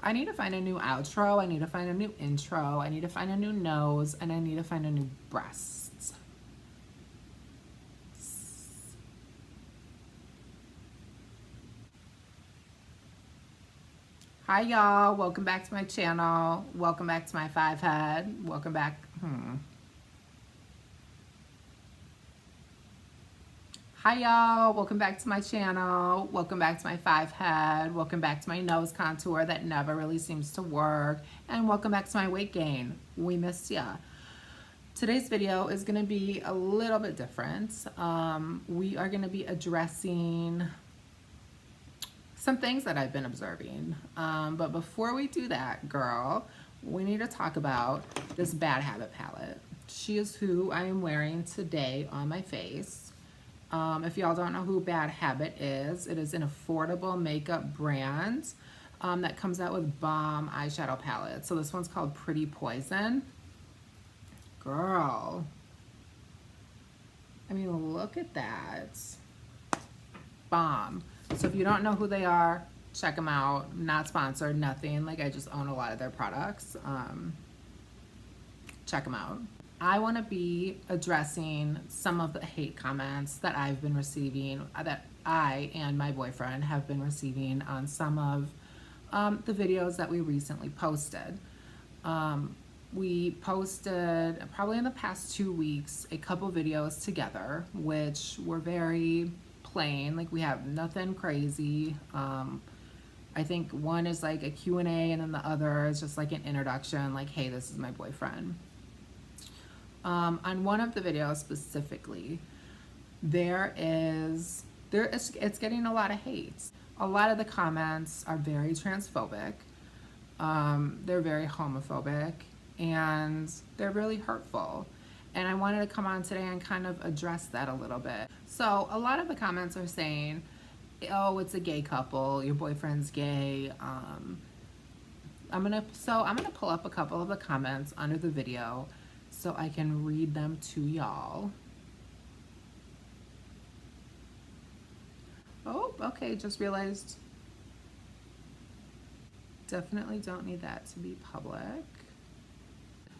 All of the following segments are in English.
I need to find a new outro. I need to find a new intro. I need to find a new nose, and I need to find a new breasts. Hi y'all, welcome back to my channel. Welcome back to my 5 head. Welcome back. Hi y'all, welcome back to my channel. Welcome back to my 5 head. Welcome back to my nose contour that never really seems to work. And welcome back to my weight gain. We missed ya. Today's video is gonna be a little bit different. We are gonna be addressing some things that I've been observing. But before we do that, girl, we need to talk about this Bad Habit palette. She is who I am wearing today on my face. If y'all don't know who Bad Habit is, it is an affordable makeup brand that comes out with bomb eyeshadow palettes. So this one's called Pretty Poison. Girl, I mean, look at that. Bomb. So if you don't know who they are, check them out. Not sponsored, nothing. Like, I just own a lot of their products. Check them out. I want to be addressing some of the hate comments that I've been receiving, that I and my boyfriend have been receiving on some of the videos that we recently posted. We posted probably in the past 2 weeks a couple videos together, which were very plain. Like, we have nothing crazy. I think one is like a Q&A, and then the other is just like an introduction, like, hey, this is my boyfriend. On one of the videos specifically, it's getting a lot of hate. A lot of the comments are very transphobic. They're very homophobic, and they're really hurtful. And I wanted to come on today and kind of address that a little bit. So a lot of the comments are saying, oh, it's a gay couple, your boyfriend's gay. I'm gonna pull up a couple of the comments under the video so I can read them to y'all. Oh, okay, just realized. Definitely don't need that to be public.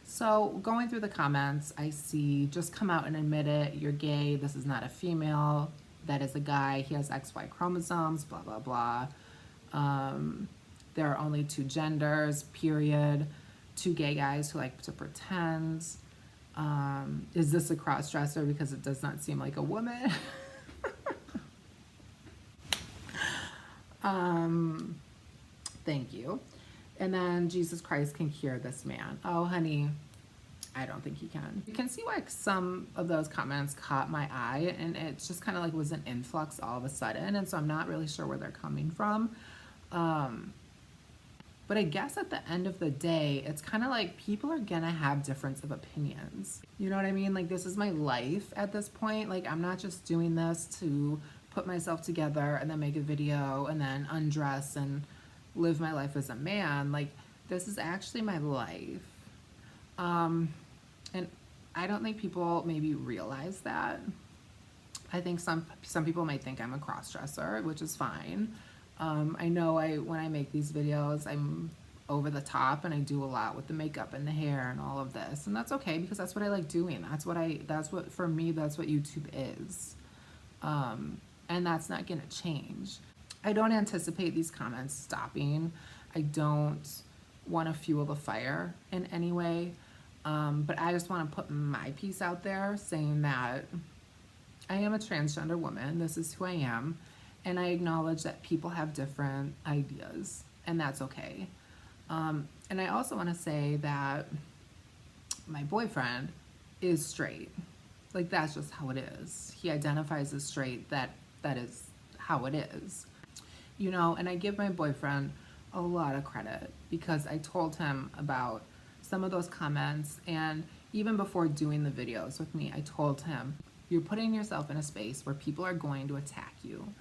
So going through the comments, I see, just come out and admit it, you're gay, this is not a female, that is a guy, he has XY chromosomes, blah, blah, blah. There are only 2 genders, period. 2 gay guys who like to pretend. Is this a crossdresser because it does not seem like a woman? Thank you. And then, Jesus Christ can cure this man. Oh, honey, I don't think he can. You can see why some of those comments caught my eye, and it just kind of like was an influx all of a sudden, and so I'm not really sure where they're coming from. But I guess at the end of the day, it's kind of like people are gonna have difference of opinions. You know what I mean? Like, this is my life at this point. Like, I'm not just doing this to put myself together and then make a video and then undress and live my life as a man. Like, this is actually my life. And I don't think people maybe realize that. I think some people might think I'm a crossdresser, which is fine. I know when I make these videos, I'm over the top and I do a lot with the makeup and the hair and all of this, and that's okay because that's what I like doing. For me, that's what YouTube is. And that's not gonna change. I don't anticipate these comments stopping. I don't want to fuel the fire in any way. But I just want to put my piece out there saying that I am a transgender woman. This is who I am. And I acknowledge that people have different ideas, and that's okay. And I also want to say that my boyfriend is straight. Like, that's just how it is. He identifies as straight. That is how it is. You know, and I give my boyfriend a lot of credit because I told him about some of those comments, and even before doing the videos with me, I told him, you're putting yourself in a space where people are going to attack you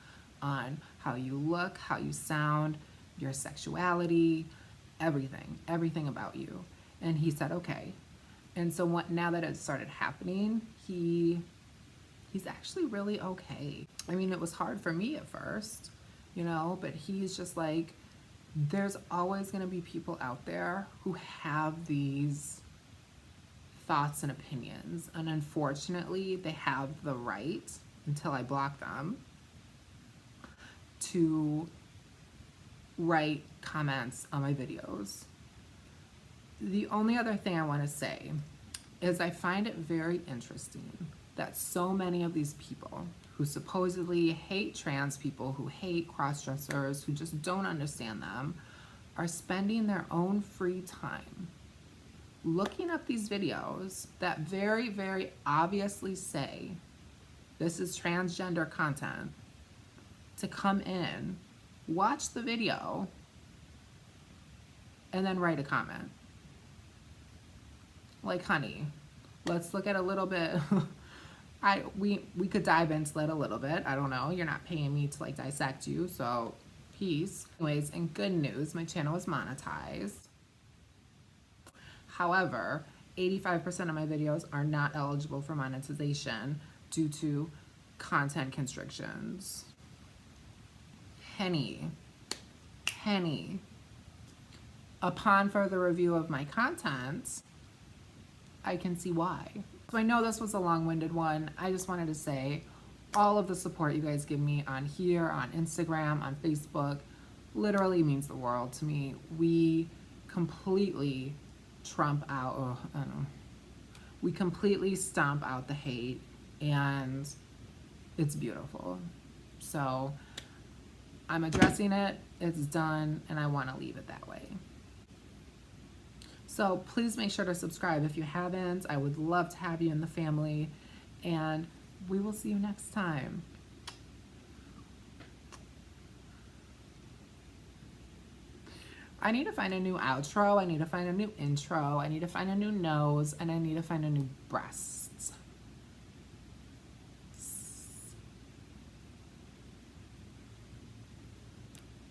on how you look, how you sound, your sexuality, everything about you. And he said, okay. And so now that it started happening, he's actually really okay. I mean, it was hard for me at first, you know, but he's just like, there's always going to be people out there who have these thoughts and opinions, and unfortunately they have the right, until I block them, to write comments on my videos. The only other thing I want to say is I find it very interesting that so many of these people who supposedly hate trans people, who hate cross-dressers, who just don't understand them, are spending their own free time looking up these videos that very, very obviously say this is transgender content, to come in, watch the video, and then write a comment. Like, honey, let's look at a little bit. We could dive into that a little bit. I don't know. You're not paying me to like dissect you, so peace. Anyways, and good news, my channel is monetized. However, 85% of my videos are not eligible for monetization due to content constrictions. Henny. Upon further review of my content, I can see why. So I know this was a long-winded one. I just wanted to say all of the support you guys give me on here, on Instagram, on Facebook, literally means the world to me. We completely we completely stomp out the hate, and it's beautiful. So I'm addressing it, it's done, and I want to leave it that way. So please make sure to subscribe if you haven't. I would love to have you in the family, and we will see you next time. I need to find a new outro, I need to find a new intro, I need to find a new nose, and I need to find a new breast.